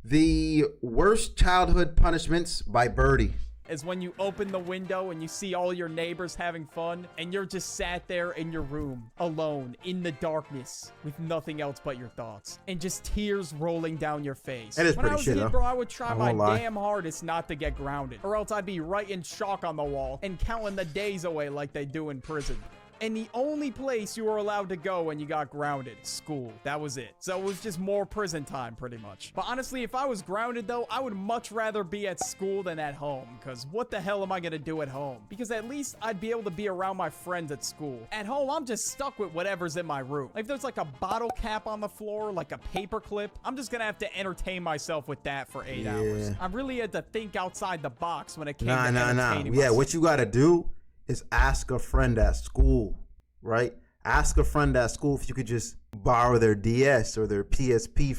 The worst childhood punishments by Birdie. Is when you open the window and you see all your neighbors having fun and you're just sat there in your room alone in the darkness with nothing else but your thoughts and just tears rolling down your face. That is when I pretty was shit, a kid, though. bro, I would try my won't lie. damn hardest not to get grounded, or else I'd be writing chalk on the wall and counting the days away like they do in prison. And the only place you were allowed to go when you got grounded, school. That was it. So it was just more prison time, pretty much. But honestly, if I was grounded, though, I would much rather be at school than at home. Because what the hell am I going to do at home? Because at least I'd be able to be around my friends at school. At home, I'm just stuck with whatever's in my room. Like, if there's like a bottle cap on the floor, like a paper clip, I'm just going to have to entertain myself with that for 8 hours. I really had to think outside the box when it came to entertaining Yeah, myself. what you got to do is ask a friend at school, right? Ask a friend at school if you could just borrow their DS or their PSP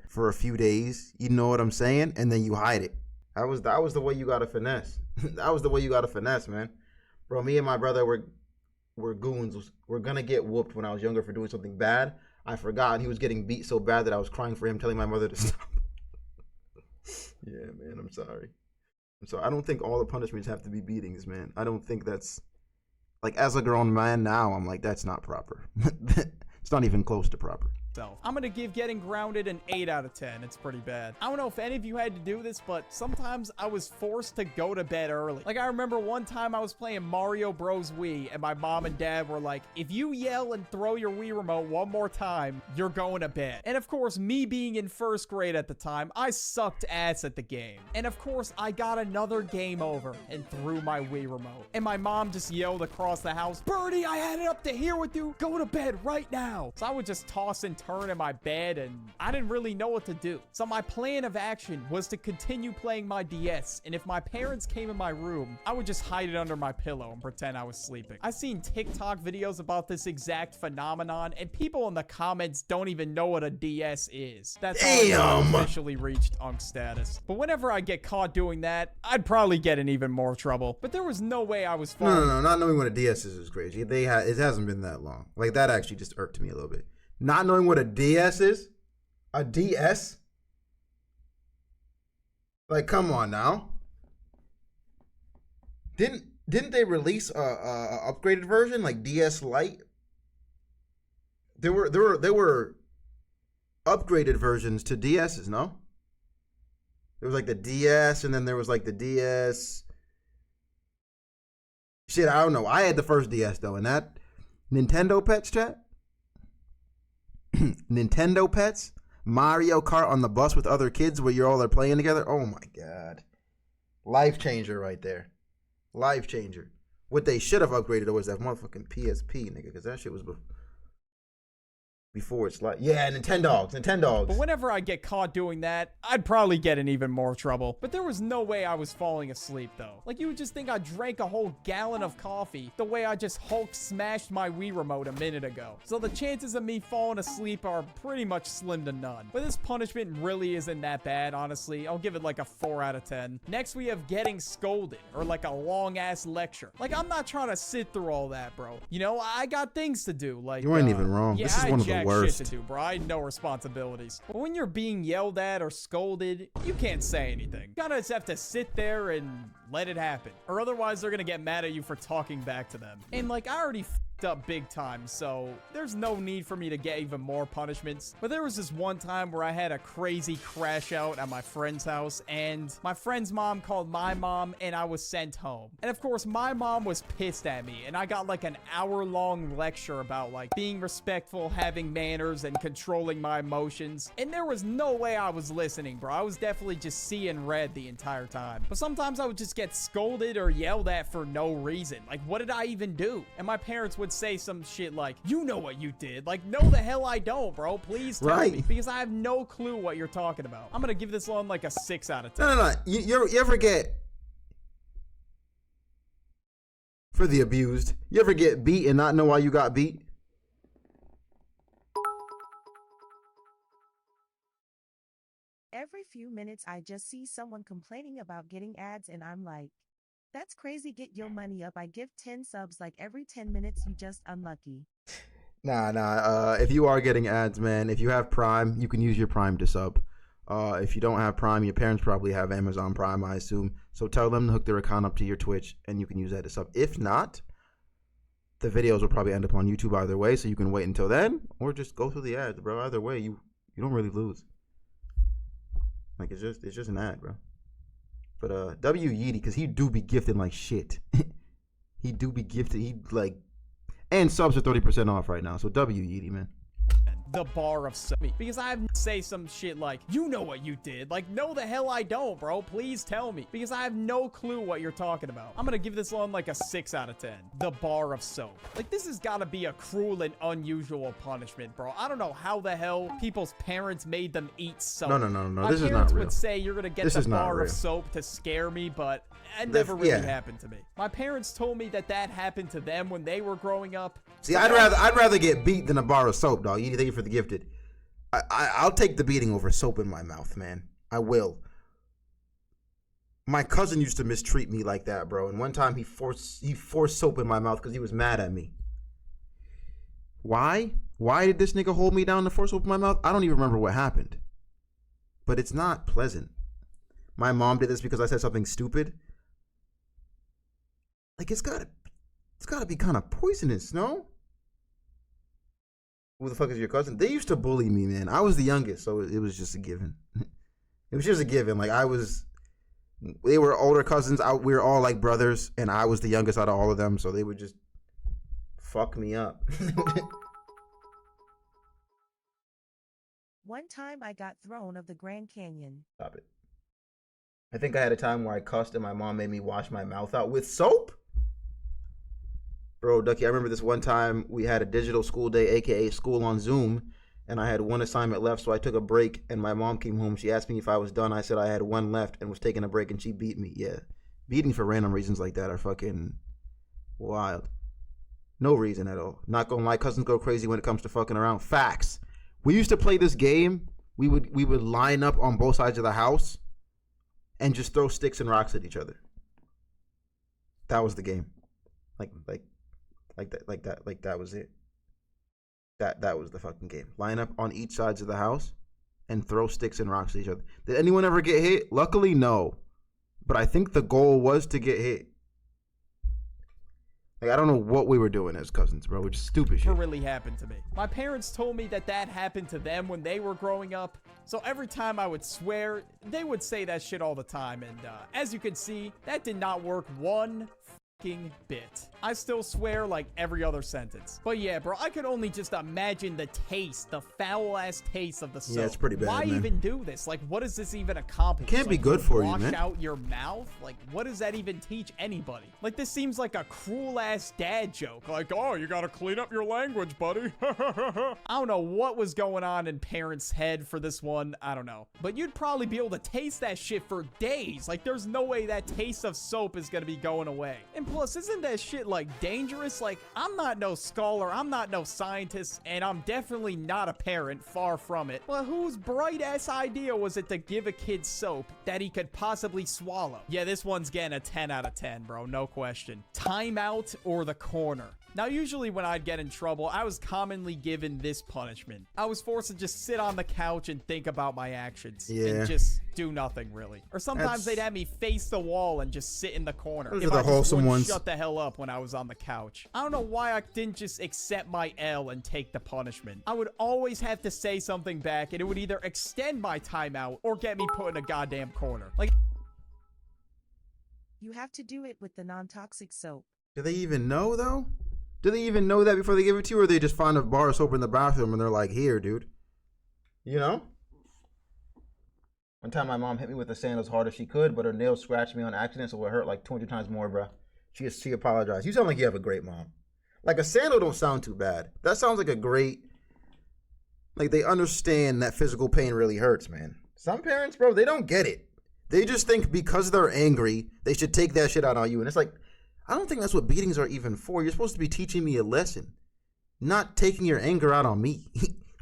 for a few days. You know what I'm saying? And then you hide it. That was the way you got to finesse. That was the way you got to finesse, man. Bro, me and my brother were goons. We're gonna get whooped when I was younger for doing something bad. I forgot, and he was getting beat so bad that I was crying for him, telling my mother to stop. Yeah, man, I'm sorry. I don't think all the punishments have to be beatings, man. I don't think that's, like, as a grown man now, I'm like, that's not proper. It's not even close to proper. I'm gonna give getting grounded an 8 out of 10. It's pretty bad. I don't know if any of you had to do this, but sometimes I was forced to go to bed early. Like, I remember one time I was playing Mario Bros. Wii, and my mom and dad were like, if you yell and throw your Wii remote one more time, you're going to bed. And of course, me being in first grade at the time, I sucked ass at the game. And of course, I got another game over and threw my Wii remote. And my mom just yelled across the house, Birdie, I had it up to here with you. Go to bed right now. So I would just toss and turn in my bed, and I didn't really know what to do. So my plan of action was to continue playing my DS, and if my parents came in my room, I would just hide it under my pillow and pretend I was sleeping. I've seen TikTok videos about this exact phenomenon, and people in the comments don't even know what a DS is. That's how I officially reached Unk status. But whenever I get caught doing that, I'd probably get in even more trouble. But there was no way I was falling. No, not knowing what a DS is crazy. It hasn't been that long. Like, that actually just irked me a little bit. Not knowing what a DS is? A DS? Like, come on now. Didn't they release a upgraded version, like DS Lite? There were upgraded versions to DSs, no? There was like the DS, and then there was like the DS. Shit, I don't know. I had the first DS though, and that Nintendo Pets chat. Nintendo Pets, Mario Kart on the bus with other kids where you're all are playing together. Oh my god, life changer right there, life changer. What they should have upgraded was that motherfucking PSP, nigga, because that shit was before it's like, yeah, Nintendogs. But whenever I get caught doing that, I'd probably get in even more trouble. But there was no way I was falling asleep, though. Like, you would just think I drank a whole gallon of coffee the way I just Hulk smashed my Wii remote a minute ago. So the chances of me falling asleep are pretty much slim to none. But this punishment really isn't that bad, honestly. I'll give it like a 4 out of 10. Next, we have getting scolded, or like a long-ass lecture. Like, I'm not trying to sit through all that, bro. You know, I got things to do. Like, you ain't even wrong. Yeah, this is one of the worst. Shit to do, bro. I had no responsibilities. But when you're being yelled at or scolded, you can't say anything. You gotta just have to sit there and let it happen. Or otherwise, they're gonna get mad at you for talking back to them. And like, I already up big time, so there's no need for me to get even more punishments. But there was this one time where I had a crazy crash out at my friend's house, and my friend's mom called my mom, and I was sent home. And of course, my mom was pissed at me, and I got like an hour-long lecture about like being respectful, having manners, and controlling my emotions. And there was no way I was listening, bro. I was definitely just seeing red the entire time. But sometimes I would just get scolded or yelled at for no reason. Like, what did I even do? And my parents would say some shit like, you know what you did. Like, no the hell I don't, bro. Please tell me, because I have no clue what you're talking about. I'm gonna give this one like a 6 out of 10. No. You ever get, for the abused, you ever get beat and not know why you got beat? Every few minutes, I just see someone complaining about getting ads, and I'm like, that's crazy. Get your money up. I give 10 subs like every 10 minutes. You just unlucky. Nah. If you are getting ads, man, if you have Prime, you can use your Prime to sub. If you don't have Prime, your parents probably have Amazon Prime, I assume. So tell them to hook their account up to your Twitch, and you can use that to sub. If not, the videos will probably end up on YouTube either way, so you can wait until then, or just go through the ads, bro. Either way, you don't really lose. Like, it's just an ad, bro. But W Yeety, because he do be gifted like shit. He do be gifted. He like, and subs are 30% off right now. So W Yeety, man. The bar of soap, because I have to say some shit like, you know what you did. Like, no the hell I don't, bro. Please tell me, because I have no clue what you're talking about. I'm gonna give this one like a 6 out of 10. The bar of soap. Like, this has got to be a cruel and unusual punishment, bro. I don't know how the hell people's parents made them eat soap. No. My This is not parents real. would say you're gonna get the bar of soap to scare me, but it never really happened to me. My parents told me that happened to them when they were growing up. See, I'd rather get beat than a bar of soap, dog. Thank you for the gifted. I'll take the beating over soap in my mouth, man. I will. My cousin used to mistreat me like that, bro. And one time he forced soap in my mouth because he was mad at me. Why? Why did this nigga hold me down to force soap in my mouth? I don't even remember what happened. But it's not pleasant. My mom did this because I said something stupid. Like, it's gotta be kind of poisonous, no? Who the fuck is your cousin? They used to bully me, man. I was the youngest, so it was just a given. It was just a given. Like, they were older cousins. We were all like brothers, and I was the youngest out of all of them, so they would just fuck me up. One time I got thrown of the Grand Canyon. Stop it. I think I had a time where I cussed and my mom made me wash my mouth out with soap. Bro, Ducky, I remember this one time we had a digital school day, aka school on Zoom, and I had one assignment left, so I took a break, and my mom came home. She asked me if I was done. I said I had one left and was taking a break, and she beat me. Yeah, beating for random reasons like that are fucking wild. No reason at all. Not gonna lie, cousins go crazy when it comes to fucking around. Facts. We used to play this game. We would line up on both sides of the house and just throw sticks and rocks at each other. That was the game. Like that was it. That was the fucking game. Line up on each sides of the house and throw sticks and rocks at each other. Did anyone ever get hit? Luckily, no. But I think the goal was to get hit. Like, I don't know what we were doing as cousins, bro. Which is stupid shit. It really happened to me. My parents told me that happened to them when they were growing up. So every time I would swear, they would say that shit all the time. And as you can see, that did not work one bit. I still swear like every other sentence. But yeah, bro, I could only just imagine the taste, the foul ass taste of the soap. Yeah, it's pretty bad. Why man. even do this? Like, what does this even accomplish? It can't be good for you, man. Wash out your mouth? Like, what does that even teach anybody? Like, this seems like a cruel ass dad joke. Like, oh, you gotta clean up your language, buddy. I don't know what was going on in parents' head for this one. I don't know. But you'd probably be able to taste that shit for days. Like, there's no way that taste of soap is gonna be going away. And plus, isn't that shit like dangerous? Like, I'm not no scholar, I'm not no scientist, and I'm definitely not a parent, far from it. But whose bright ass idea was it to give a kid soap that he could possibly swallow? Yeah, this one's getting a 10 out of 10, bro, no question. Timeout or the corner. Now, usually when I'd get in trouble, I was commonly given this punishment. I was forced to just sit on the couch and think about my actions. And just do nothing, really. Or sometimes they'd have me face the wall and just sit in the corner. Those are the wholesome ones. Shut the hell up when I was on the couch. I don't know why I didn't just accept my L and take the punishment. I would always have to say something back, and it would either extend my timeout or get me put in a goddamn corner. Like, You have to do it with the non-toxic soap. Do they even know, though? Do they even know that before they give it to you, or they just find a bar of soap in the bathroom and they're like, here, dude? You know? One time my mom hit me with the sand as hard as she could, but her nails scratched me on accident, so it hurt like 200 times more, bro. She apologized. You sound like you have a great mom. Like, a sandal don't sound too bad. That sounds like a great... Like, they understand that physical pain really hurts, man. Some parents, bro, they don't get it. They just think because they're angry, they should take that shit out on you. And it's like... I don't think that's what beatings are even for. You're supposed to be teaching me a lesson, not taking your anger out on me.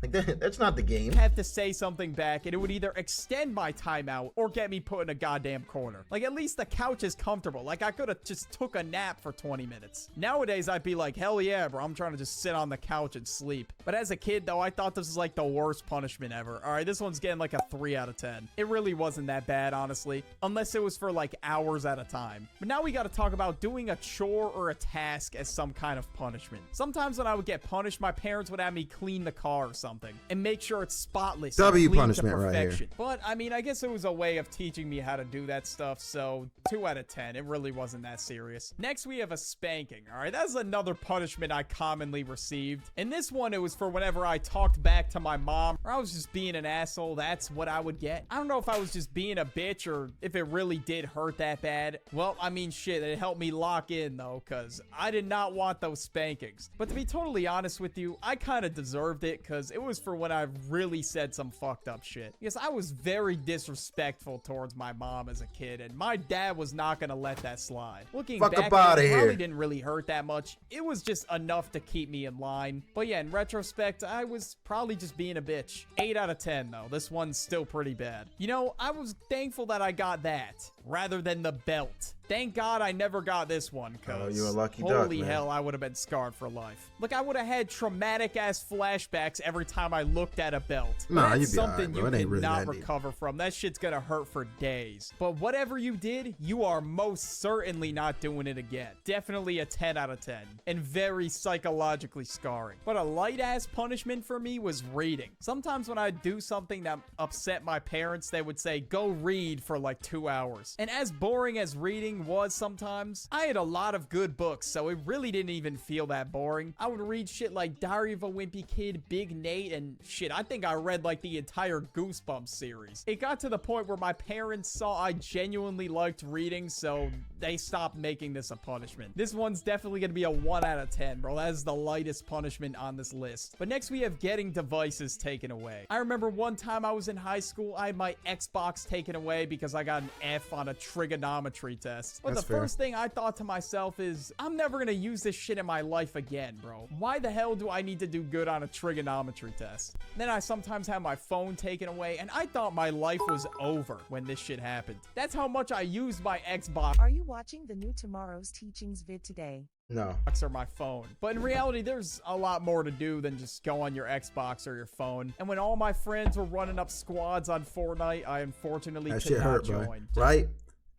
Like that's not the game. Have to say something back, and it would either extend my timeout or get me put in a goddamn corner. Like, at least the couch is comfortable. Like, I could have just took a nap for 20 minutes. Nowadays, I'd be like, hell yeah, bro, I'm trying to just sit on the couch and sleep. But as a kid, though, I thought this was like the worst punishment ever. All right, this one's getting like a 3 out of 10. It really wasn't that bad, honestly, unless it was for like hours at a time. But now we got to talk about doing a chore or a task as some kind of punishment. Sometimes when I would get punished, my parents would have me clean the car or something and make sure it's spotless. W clean punishment to right here. perfection. But I mean, I guess it was a way of teaching me how to do that stuff, so 2 out of 10. It really wasn't that serious. Next, we have a spanking. All right, that's another punishment I commonly received. In this one, it was for whenever I talked back to my mom or I was just being an asshole. That's what I would get. I don't know if I was just being a bitch or if it really did hurt that bad. Well, I mean, shit, it helped me lock in though, because I did not want those spankings. But to be totally honest with you, I kind of deserved it because it was for when I really said some fucked up shit. Because I was very disrespectful towards my mom as a kid, and my dad was not going to let that slide. Looking Fuck back, up outta it probably here. didn't really hurt that much. It was just enough to keep me in line. But yeah, in retrospect, I was probably just being a bitch. 8 out of 10 though. This one's still pretty bad. You know, I was thankful that I got that rather than the belt. Thank God I never got this one, because you're a lucky duck, holy man. hell, I would have been scarred for life. Look, I would have had traumatic-ass flashbacks every time I looked at a belt. Nah, That's you'd be something alright, bro. you It ain't really cannot that deep. recover from. That shit's gonna hurt for days. But whatever you did, you are most certainly not doing it again. Definitely a 10 out of 10. And very psychologically scarring. But a light-ass punishment for me was reading. Sometimes when I'd do something that upset my parents, they would say, go read for like 2 hours. And as boring as reading was sometimes, I had a lot of good books, so it really didn't even feel that boring. I would read shit like Diary of a Wimpy Kid, Big Nate, and shit, I think I read like the entire Goosebumps series. It got to the point where my parents saw I genuinely liked reading, so they stopped making this a punishment. This one's definitely gonna be a 1 out of 10, bro. That is the lightest punishment on this list. But next we have getting devices taken away. I remember one time I was in high school, I had my Xbox taken away because I got an F on a trigonometry test. But That's the fair. first thing I thought to myself is, I'm never gonna use this shit in my life again, bro. Why the hell do I need to do good on a trigonometry test? Then I sometimes have my phone taken away, and I thought my life was over when this shit happened. That's how much I used my Xbox Are you watching the new Tomorrow's Teachings vid today? No. or my phone. But in reality, there's a lot more to do than just go on your Xbox or your phone. And when all my friends were running up squads on Fortnite, I unfortunately That could shit not hurt, bro. join. Right?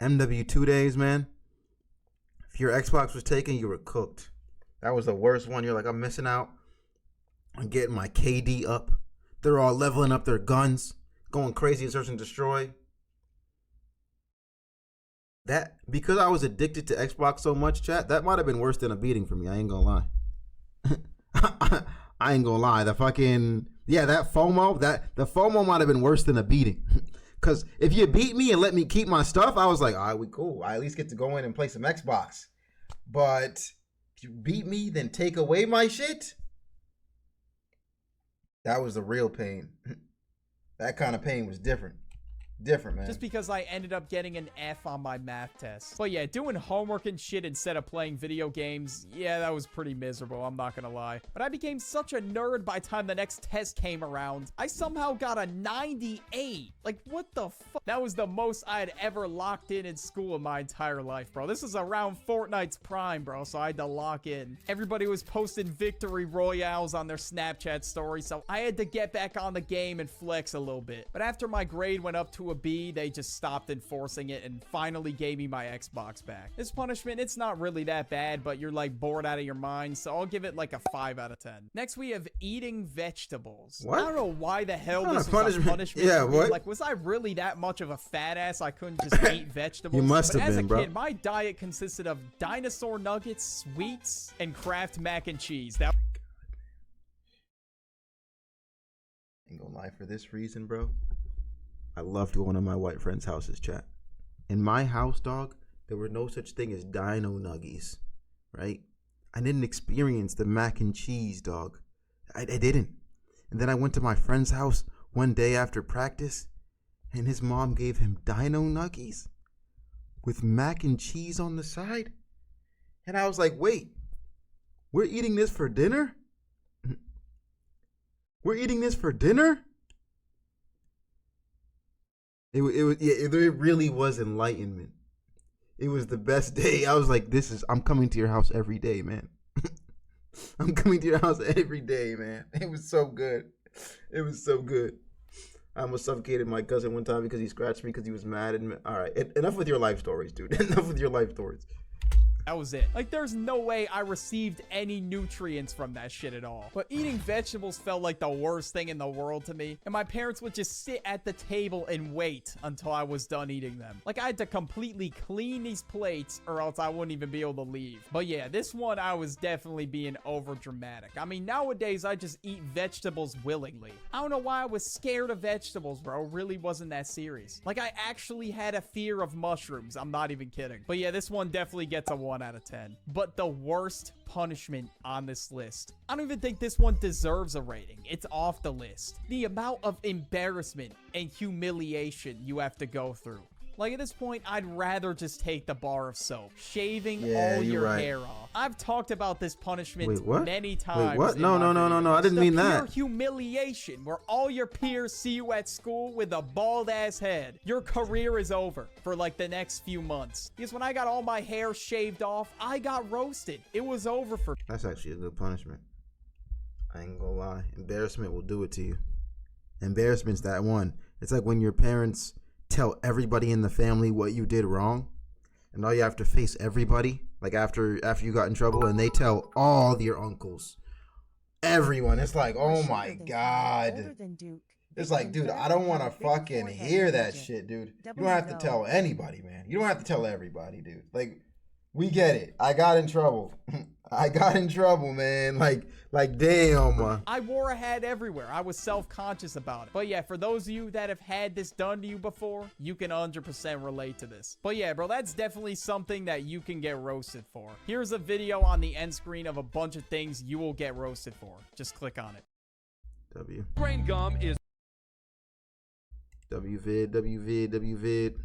MW2 days, man. If your Xbox was taken, you were cooked. That was the worst one. You're like, I'm missing out on getting my KD up. They're all leveling up their guns, going crazy in search and destroy. That, because I was addicted to Xbox so much, chat, that might have been worse than a beating for me. I ain't gonna lie. I ain't gonna lie. The fucking, yeah, that FOMO, the FOMO might have been worse than a beating. Because if you beat me and let me keep my stuff, I was like, all right, we cool. I at least get to go in and play some Xbox. But if you beat me, then take away my shit, that was the real pain. That kind of pain was different. Different, man. Just because I ended up getting an F on my math test. But yeah, doing homework and shit instead of playing video games, yeah, that was pretty miserable, I'm not gonna lie. But I became such a nerd by the time the next test came around. I somehow got a 98. Like, what the fuck? That was the most I had ever locked in school in my entire life, bro. This is around Fortnite's prime, bro, so I had to lock in. Everybody was posting victory royales on their Snapchat story, so I had to get back on the game and flex a little bit. But after my grade went up to a B, they just stopped enforcing it and finally gave me my Xbox back. This punishment, it's not really that bad, but you're like bored out of your mind, so I'll give it like a 5 out of 10. Next, we have eating vegetables. What? I don't know why the hell What kind this of was a punishment? punishment. Yeah, for me. what? Like, was I really that much of a fat ass I couldn't just eat vegetables? You must But have as been, a bro. kid, my diet consisted of dinosaur nuggets, sweets, and Kraft mac and cheese. That Ain't gonna lie, for this reason, bro, I loved going to my white friend's houses, chat. In my house, dog, there were no such thing as dino nuggies, right? I didn't experience the mac and cheese, dog. I didn't. And then I went to my friend's house one day after practice, and his mom gave him dino nuggies with mac and cheese on the side. And I was like, wait, we're eating this for dinner? We're eating this for dinner? It really was enlightenment. It was the best day. I was like, I'm coming to your house every day, man. I'm coming to your house every day, man. It was so good. It was so good. I almost suffocated my cousin one time because he scratched me because he was mad. All right, enough with your life stories, dude. Enough with your life stories. That was it. Like, there's no way I received any nutrients from that shit at all. But eating vegetables felt like the worst thing in the world to me. And my parents would just sit at the table and wait until I was done eating them. Like, I had to completely clean these plates or else I wouldn't even be able to leave. But yeah, this one I was definitely being over dramatic. I mean, nowadays I just eat vegetables willingly. I don't know why I was scared of vegetables, bro. It really wasn't that serious. Like, I actually had a fear of mushrooms. I'm not even kidding. But yeah, this one definitely gets a 1 out of 10. But the worst punishment on this list, I don't even think this one deserves a rating. It's off the list. The amount of embarrassment and humiliation you have to go through. Like, at this point, I'd rather just take the bar of soap. Shaving all your hair off. I've talked about this punishment many times. Wait, what? No. I didn't mean that. Pure humiliation, where all your peers see you at school with a bald-ass head. Your career is over for, like, the next few months. Because when I got all my hair shaved off, I got roasted. It was over for me. That's actually a good punishment. I ain't gonna lie. Embarrassment will do it to you. Embarrassment's that one. It's like when your parents tell everybody in the family what you did wrong, and now you have to face everybody, like after you got in trouble, and they tell all your uncles, everyone. It's like, oh my god. It's like, dude, I don't want to fucking hear that shit, dude. You don't have to tell anybody, man. You don't have to tell everybody, dude. Like, we get it. I got in trouble. I got in trouble, man. Like, damn. I wore a hat everywhere. I was self-conscious about it. But yeah, for those of you that have had this done to you before, you can 100% relate to this. But yeah, bro, that's definitely something that you can get roasted for. Here's a video on the end screen of a bunch of things you will get roasted for. Just click on it. Brain gum is WVid.